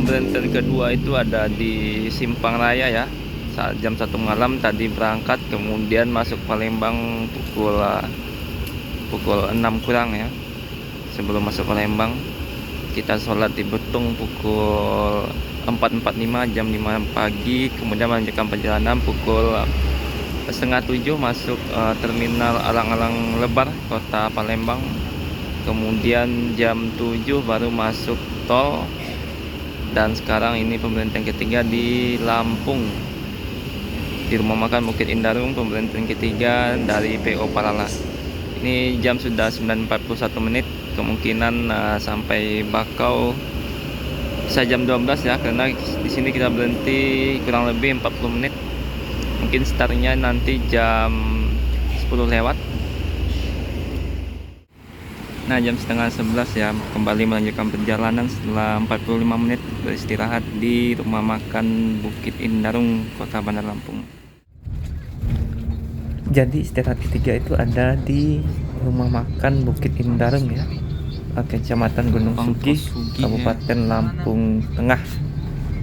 pemberhentian kedua itu ada di Simpang Raya ya. Saat jam 1 malam tadi berangkat, kemudian masuk Palembang pukul 6 kurang ya. Sebelum masuk Palembang, kita sholat di Betung pukul 4.45 jam 5 pagi, kemudian melanjutkan perjalanan pukul setengah 7 masuk terminal Alang-Alang Lebar kota Palembang. Kemudian jam 7 baru masuk tol, dan sekarang ini pemberhentian ketiga di Lampung, di rumah makan Bukit Indarung, pemberhentian ketiga dari PO Palala. Ini jam sudah 9.41 menit, kemungkinan sampai Bakau bisa jam 12 ya, karena di sini kita berhenti kurang lebih 40 menit. Mungkin startnya nanti jam 10 lewat. Nah, jam setengah 11 ya, kembali melanjutkan perjalanan setelah 45 menit beristirahat di rumah makan Bukit Indarung, Kota Bandar Lampung. Jadi istirahat ketiga itu ada di rumah makan Bukit Indarung ya, Kecamatan Gunung Sugih, Kabupaten Lampung Tengah.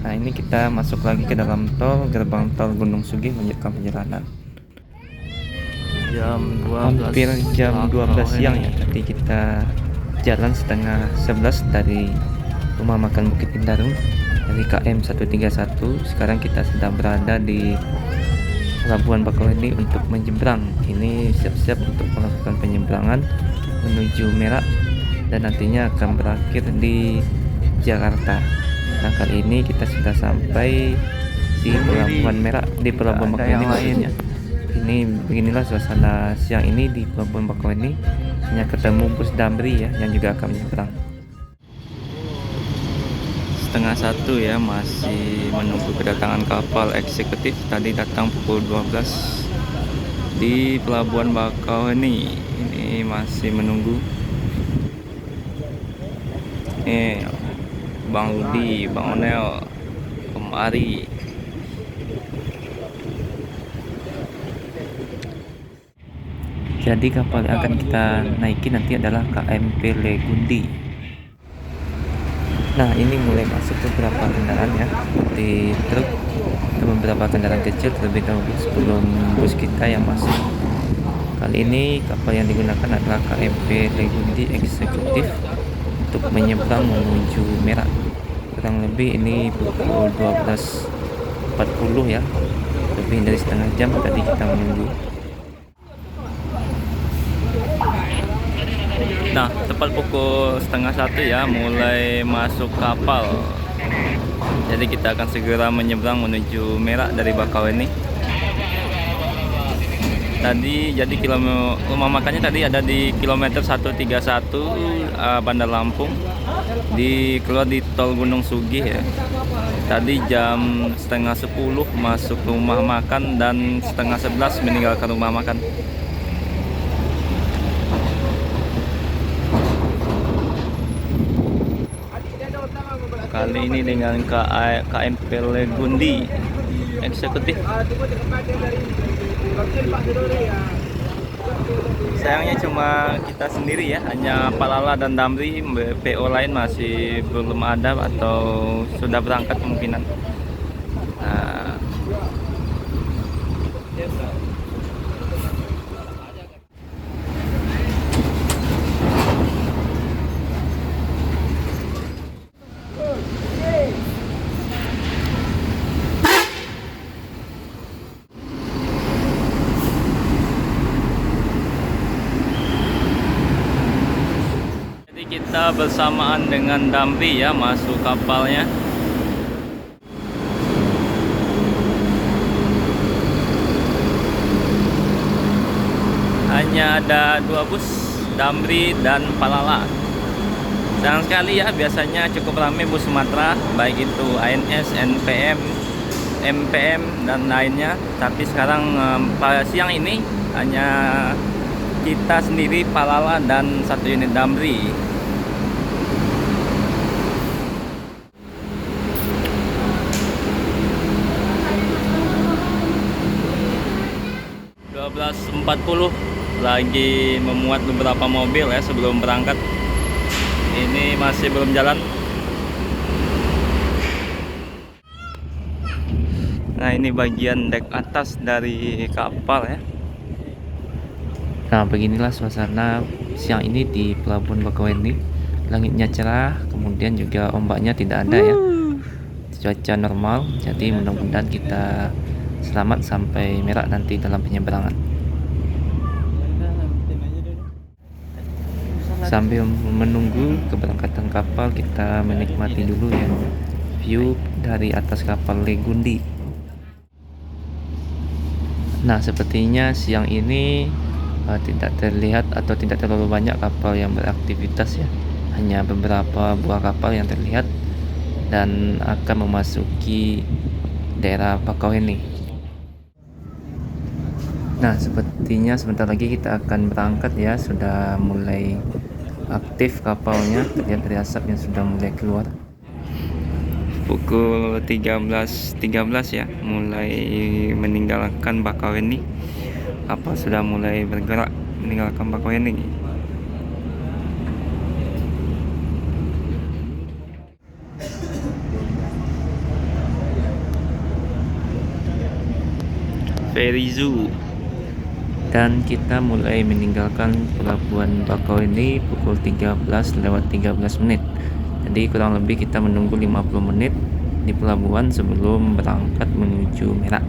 Nah, ini kita masuk lagi ke dalam tol, gerbang tol Gunung Sugih, melanjutkan perjalanan. Hampir jam 12 siang ya, tadi kita jalan setengah 11 dari rumah makan Bukit Indarung dari KM 131. Sekarang kita sedang berada di Pelabuhan Bakauheni untuk menyeberang. Ini siap-siap untuk melakukan penyeberangan menuju Merak dan nantinya akan berakhir di Jakarta. Nah, kali ini kita sudah sampai di Pelabuhan Merak, di Pelabuhan Bakauheni maksudnya. Ini beginilah suasana siang ini di Pelabuhan Bakauheni. Hanya ketemu bus Damri ya yang juga akan menyeberang. Setengah 1 ya, masih menunggu kedatangan kapal eksekutif. Tadi datang pukul 12 di Pelabuhan Bakauheni. Ini masih menunggu. Bang Rudi, Bang Onel kemari. Jadi kapal yang akan kita naiki nanti adalah KMP Legundi. Nah, ini mulai masuk beberapa kendaraan ya, seperti truk dan beberapa kendaraan kecil terlebih dahulu sebelum bus kita yang masuk. Kali ini kapal yang digunakan adalah KMP Legundi Eksekutif untuk menyeberang menuju Merak. Kurang lebih ini pukul 12.40 ya, lebih dari setengah jam tadi kita menunggu. Nah, tepat pukul setengah 1 ya, mulai masuk kapal. Jadi kita akan segera menyeberang menuju Merak dari Bakauheni. Tadi jadi rumah makannya tadi ada di kilometer 131 Bandar Lampung, keluar di tol Gunung Sugih ya. Tadi jam setengah 10 masuk rumah makan dan setengah 11 meninggalkan rumah makan. Kali ini dengan KMP Legundi Eksekutif. Sayangnya cuma kita sendiri ya, hanya Palala dan Damri. PO lain masih belum ada atau sudah berangkat kemungkinan. Nah, kita bersamaan dengan Damri ya masuk kapalnya. Hanya ada 2 bus, Damri dan Palala. Sayang sekali ya, biasanya cukup ramai bus Sumatera, baik itu ANS, NPM, MPM dan lainnya. Tapi sekarang pada siang ini hanya kita sendiri, Palala dan 1 unit Damri. 12.40 lagi memuat beberapa mobil ya sebelum berangkat. Ini masih belum jalan. Nah, ini bagian dek atas dari kapal ya. Nah, beginilah suasana siang ini di Pelabuhan Bakauheni. Langitnya cerah, kemudian juga ombaknya tidak ada ya. Cuaca normal, jadi mudah-mudahan kita selamat sampai Merak nanti dalam penyeberangan. Sambil menunggu keberangkatan kapal, kita menikmati dulu ya view dari atas kapal Legundi. Nah, sepertinya siang ini tidak terlihat atau tidak terlalu banyak kapal yang beraktivitas ya. Hanya beberapa buah kapal yang terlihat dan akan memasuki daerah Bakauheni. Nah, sepertinya sebentar lagi kita akan berangkat ya. Sudah mulai aktif kapalnya, terlihat dari asap yang sudah mulai keluar. Pukul 13.13 ya, mulai meninggalkan Bakauheni. Kapal sudah mulai bergerak meninggalkan Bakauheni. Ferry Zoo. Dan kita mulai meninggalkan Pelabuhan Bakauheni pukul 13:13 menit. Jadi kurang lebih kita menunggu 50 menit di pelabuhan sebelum berangkat menuju Merak.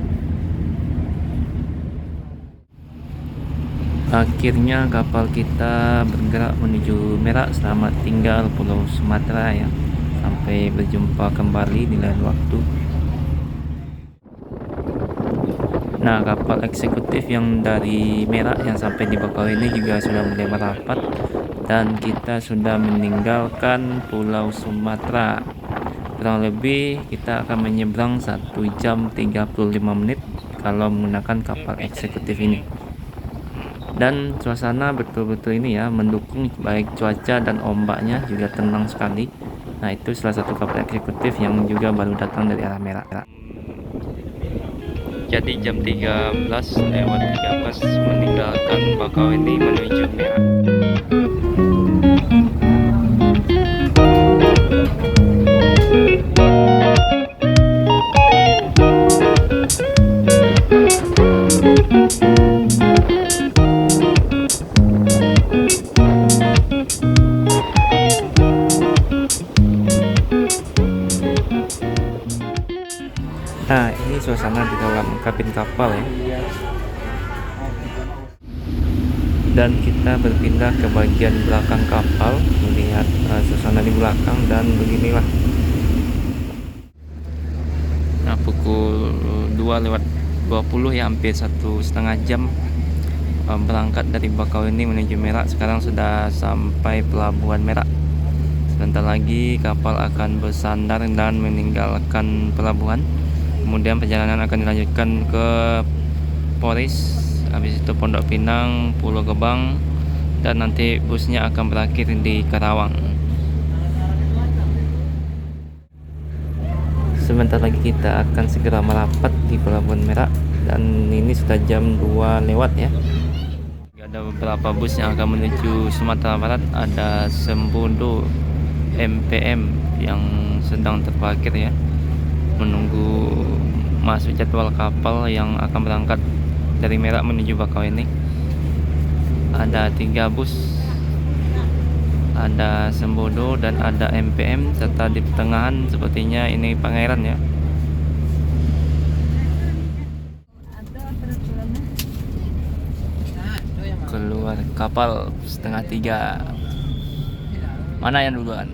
Akhirnya kapal kita bergerak menuju Merak. Selamat tinggal Pulau Sumatera ya. Sampai berjumpa kembali di lain waktu. Nah, kapal eksekutif yang dari Merak yang sampai di Bakauheni juga sudah mulai merapat dan kita sudah meninggalkan Pulau Sumatera. Kurang lebih kita akan menyeberang 1 jam 35 menit kalau menggunakan kapal eksekutif ini. Dan suasana betul-betul ini ya mendukung, baik cuaca dan ombaknya juga tenang sekali. Nah, itu salah satu kapal eksekutif yang juga baru datang dari arah Merak. Jadi jam 13:13 meninggalkan Bakauheni menuju Merak. Nah, ini suasana di dalam kabin kapal ya. Dan kita berpindah ke bagian belakang kapal, melihat suasana di belakang, dan beginilah. Nah, pukul 2:20 ya, hampir 1,5 jam berangkat dari Bakauheni menuju Merak. Sekarang sudah sampai Pelabuhan Merak. Sebentar lagi kapal akan bersandar dan meninggalkan pelabuhan. Kemudian perjalanan akan dilanjutkan ke Poris, habis itu Pondok Pinang, Pulau Gebang, dan nanti busnya akan berakhir di Karawang. Sebentar lagi kita akan segera merapat di Pelabuhan Merak dan ini sudah jam 2 lewat ya. Ada beberapa bus yang akan menuju Sumatera Barat, ada Sembodo MPM yang sedang terparkir ya, menunggu masuk jadwal kapal yang akan berangkat dari Merak menuju Bakauheni. Ada 3 bus, ada Sembodo dan ada MPM, serta di pertengahan sepertinya ini Pangeran ya. Keluar kapal 2:30. Mana yang duluan?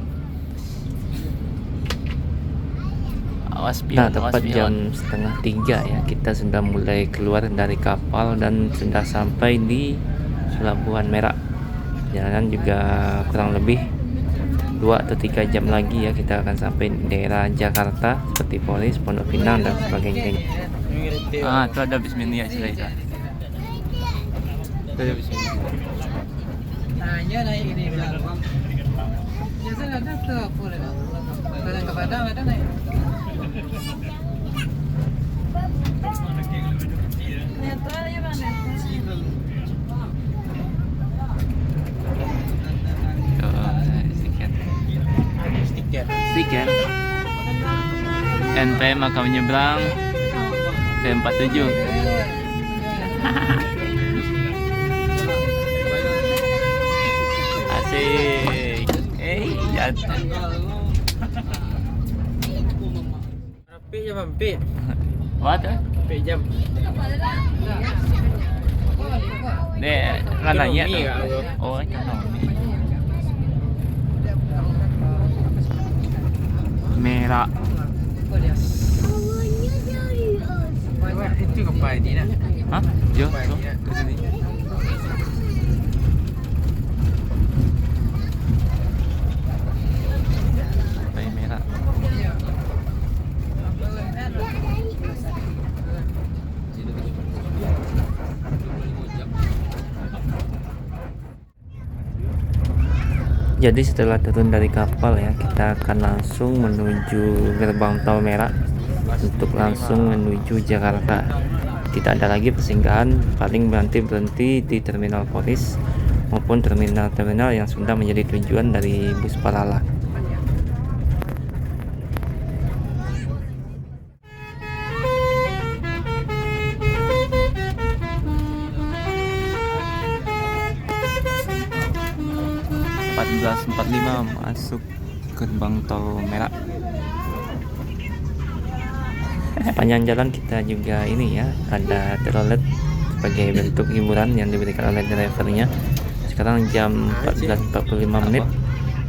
Nah, tepat jam 2:30 ya, kita sudah mulai keluar dari kapal dan sudah sampai di Pelabuhan Merak. Perjalanan juga kurang lebih 2 atau 3 jam lagi ya, kita akan sampai di daerah Jakarta seperti Polis, Pondok Pinang dan sebagainya. Itu ada bismillah sudah. Ada bismillah. Naik ini bilang. Biasanya ada ke apa dah? Kadang ke Padang ada naik. Stiker. NPM akan menyeberang DC47. Asik. Jatuh. Rapi jam hampir. What? Rapi jam. Deh, rananya Ekonomi kak tuh. aku. Oh, ekonomi. Merah. Itu apa ini nak? Hah? Jo, Apa jo. ini nak? Tu tadi. Pakai merah. Jadi setelah turun dari kapal ya, kita akan langsung menuju gerbang tol merah untuk langsung menuju Jakarta. Tidak ada lagi persinggahan, paling berhenti di terminal Polis maupun terminal-terminal yang sudah menjadi tujuan dari bus Palala. Masuk gerbang tol merah. Sepanjang jalan kita juga ini ya, ada telolet sebagai bentuk hiburan yang diberikan oleh drivernya. Sekarang jam 14.45 menit,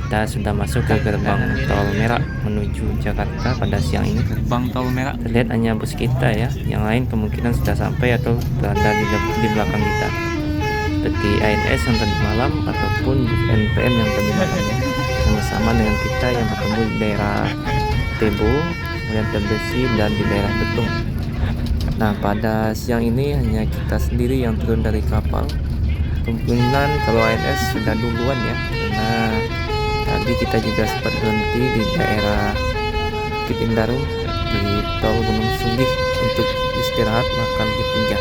kita sudah masuk ke gerbang tol merah menuju Jakarta pada siang ini. Gerbang tol merah terlihat hanya bus kita ya, yang lain kemungkinan sudah sampai atau berada di belakang kita, seperti ANS yang tadi malam ataupun NPM yang tadi malam ya, sama-sama dengan kita yang bertemu di daerah Tebo, kemudian Tembesi dan di daerah Betung. Nah, pada siang ini hanya kita sendiri yang turun dari kapal. Kemungkinan kalau ANS sudah duluan ya, karena tadi kita juga sempat berhenti di daerah Bukit Indarung di tol Gunung Sugih untuk istirahat makan ketiga.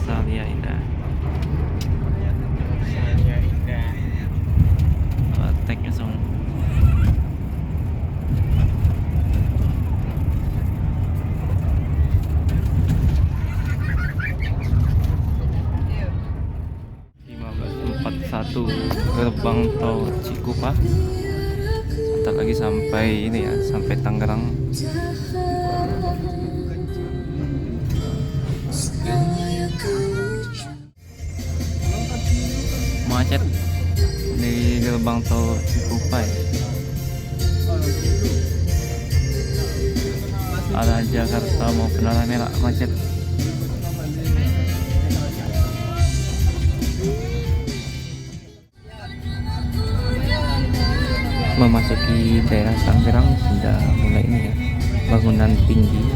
Salia Indah. Saya indah. Tagnya semua. Satu gerbang tol Cikupa. Bentar lagi sampai ini ya, sampai Tangerang. Macet di gerbang tol Cikupa ya. Arah Jakarta maupun arah merah macet. Memasuki daerah Tangerang sudah mulai ini ya, bangunan tinggi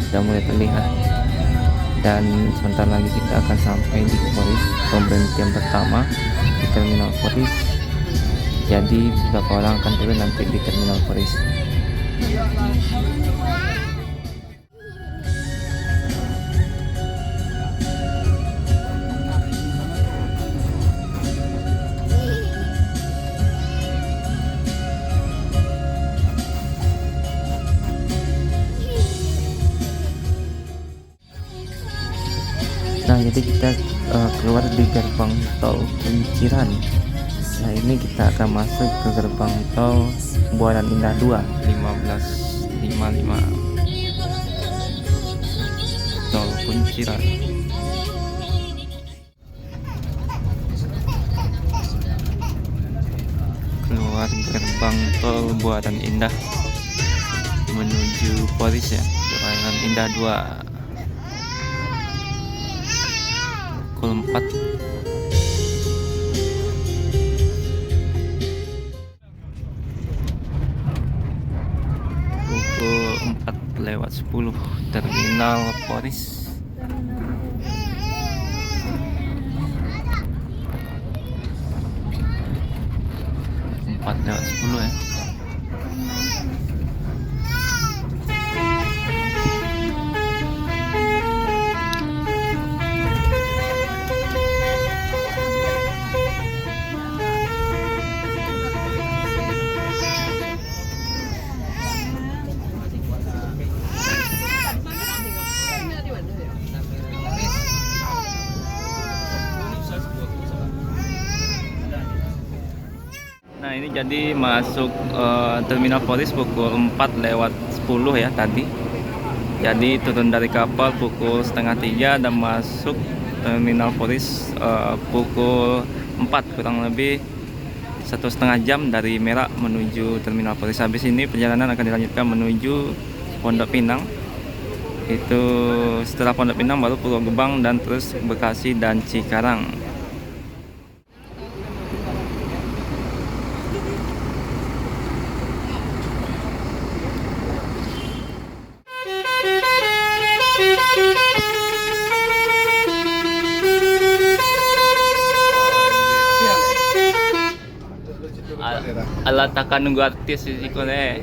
sudah mulai terlihat, dan sebentar lagi kita akan sampai di Polis, pemberhentian pertama di terminal Polis. Jadi beberapa orang akan turun nanti di terminal Polis. Nah, jadi kita keluar di gerbang tol Kunciran. Nah, ini kita akan masuk ke gerbang tol Buaran Indah 2 1555 tol Kunciran. Keluar gerbang tol Buaran Indah menuju Polis ya, Buaran Indah 2 pukul 4. Pukul 4:10 Terminal Polis. Empat lewat 10 ya. Nah, ini jadi masuk Terminal Polis pukul 4:10 ya tadi. Jadi turun dari kapal pukul 2:30 dan masuk Terminal Polis pukul 4, kurang lebih 1,5 jam dari Merak menuju Terminal Polis. Habis ini perjalanan akan dilanjutkan menuju Pondok Pinang. Itu setelah Pondok Pinang baru Pulau Gebang dan terus Bekasi dan Cikarang. Alat akan nunggu artis di Korea.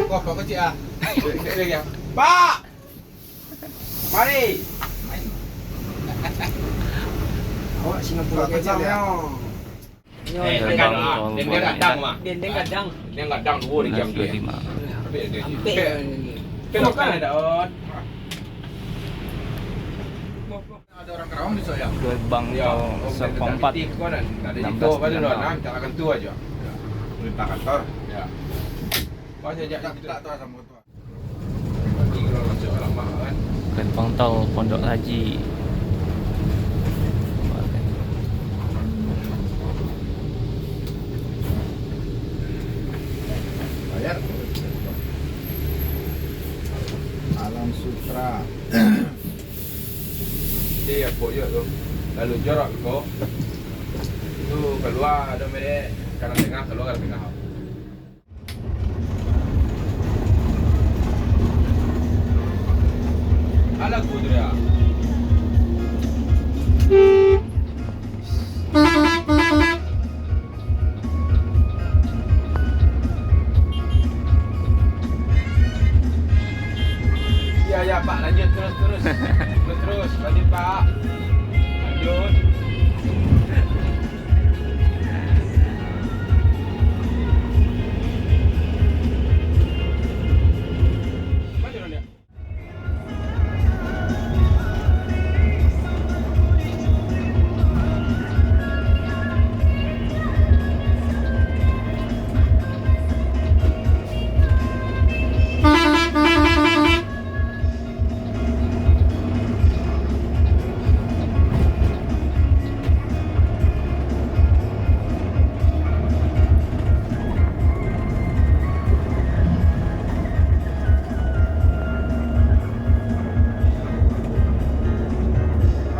Kok kecil ah? Pak! Mari! Oh, Singapura kecil ya? Gerbang tol Buaran Dendeng kadang. Dia enggak dang dulu di jam dia. 5. Pero kan ada on. Ada orang Kerawang di saya. Gerbang tol Serpong 4 Ada itu pada luar kita akan tu aja. Perintah kantor. Ya. Pas aja tak tahu sama tu. Bagi kalau masuk lama kan. Gerbang tol Pondok Haji. Bayar. Alam Sutra. Dia apoyo tu. Lalu jorok kau. Itu keluar ada merek kanan tengah keluar kanan tengah. Ala kudra. Ya Pak, lanjut terus. Terus, lanjut Pak. Lanjut. Mana dia?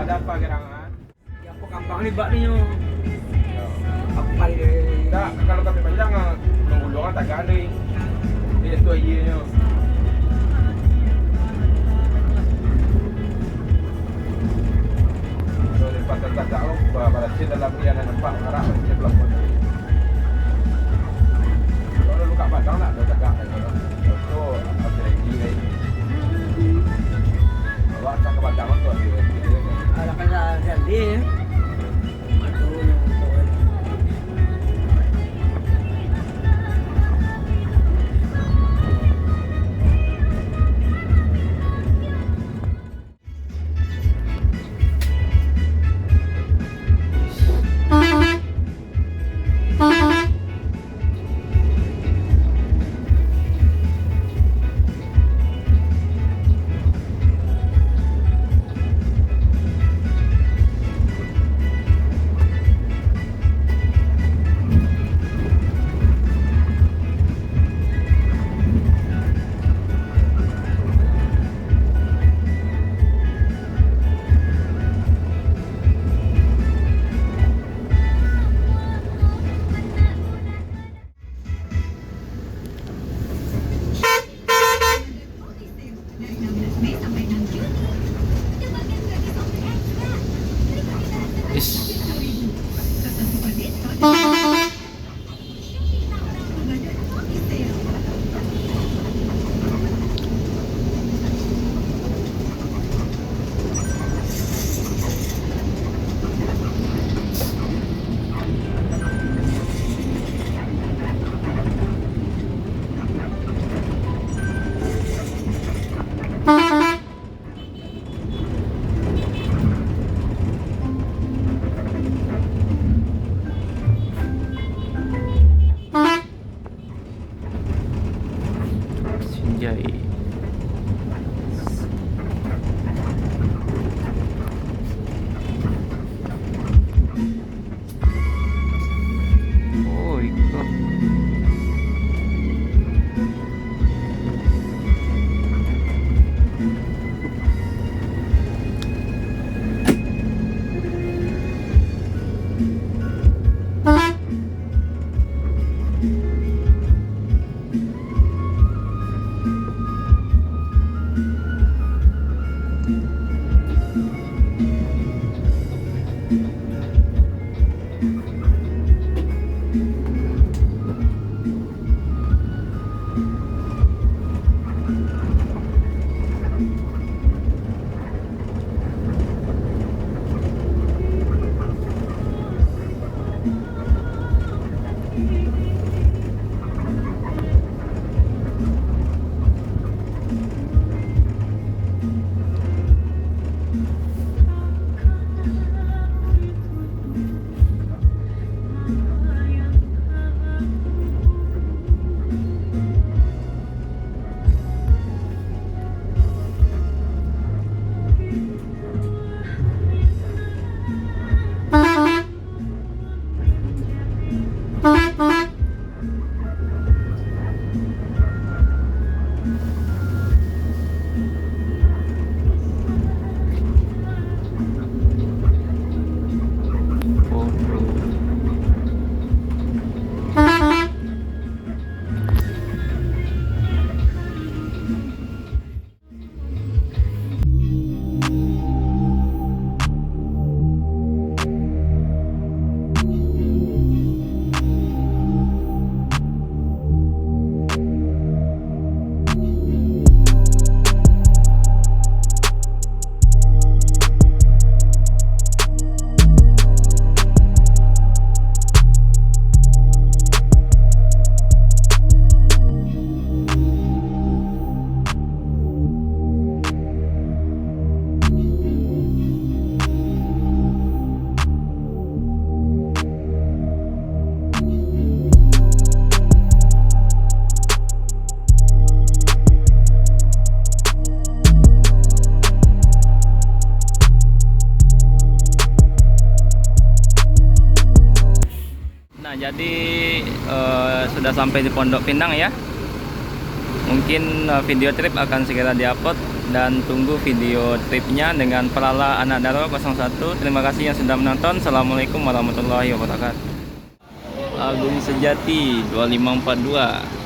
Ada apa gerangan? Ya apa gampang nih Mbak nih yo. Apa ini? Tak, kalau kami panjang nunggu doang tak ada. Dia tu ianya. So lepas tak tahu pada sini dalam dia nampak arah macam belakang. Kalau luka padang nak dah tegak kan. So apa lagi ni? Bawa tak ke padang tu dia. Ada kan jadi. Sinjai. Oh, ikut. Jadi sudah sampai di Pondok Pinang ya. Mungkin video trip akan segera diupload, dan tunggu video tripnya dengan Pelala Anak Daro 01. Terima kasih yang sudah menonton. Assalamualaikum warahmatullahi wabarakatuh. Agung Sejati 2542.